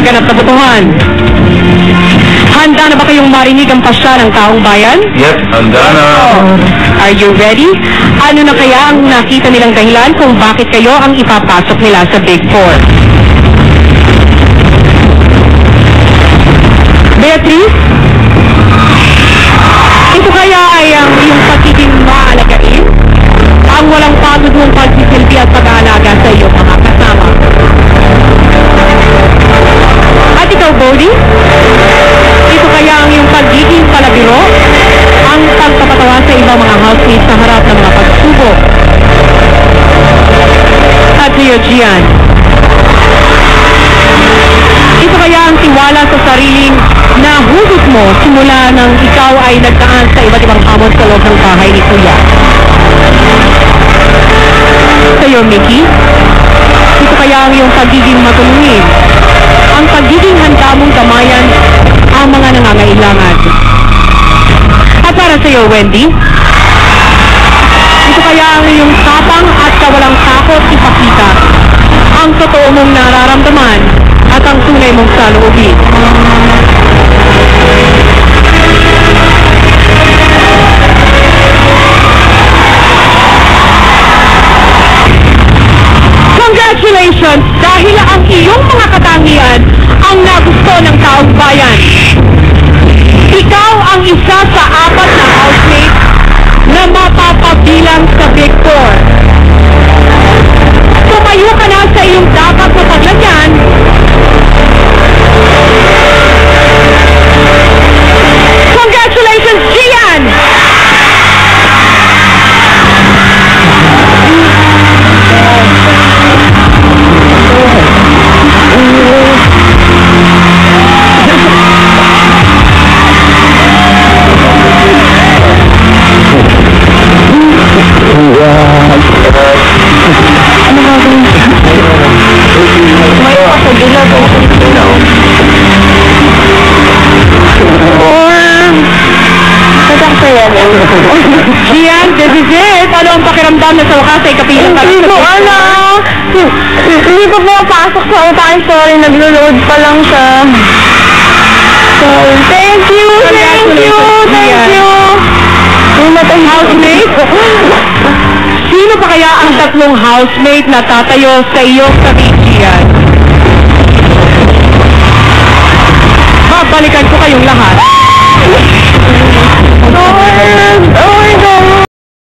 gaganap na botohan. Handa na ba kayong marinig ang pasya ng taong bayan? Yep, handa na. Are you ready? Ano na kaya ang nakita nilang dahilan kung bakit kayo ang ipapasok nila sa Big Four? Beatrice? Ito kaya ay ang iyong pagiging maalagain? Ang walang pagod mong pagsisilbi at pag-aalaga sa iyong mga kasama? At ikaw, Bodie? Ito kaya ang iyong pagiging palabiro? Ang pagpapatawa sa ibang mga housemates sa harap ng mga pagsubok? At sa'yo, Gian? Ito kaya ang tiwala sa sariling nahugot mo simula nang ikaw ay nagdaan sa iba't ibang hamon sa loob ng bahay ni Kuya? Sa'yo, Mickey? Ito kaya ang iyong pagiging matulungin? Ang pagiging handa mong gamayan ang mga nangangailangan? At para sa'yo, Wendy? Ito kaya ang iyong tapang at kawalang takot ipakita ang totoo mong nararamdaman at ang tunay mong saloobin? Congratulations! Dahil ang iyong mga katangian ang nagusto ng taong bayan. Ikaw ang isa sa 4 na housemates na mapapabilang sa Big Four. Tumayo ka na sa iyong dapat na paglagyan. Congratulations, Gian! Gian, this is it. Ano ang pakiramdam na sa wakas ay kapilang ka? Hindi ko alam. Hindi ko pumapasok sa utang. Sorry, naglo-load pa lang siya. So, thank you. Housemate? Sino pa kaya ang 3 housemate na tatayo sa iyong tabi, Gian? Babalikan ko kayong lahat.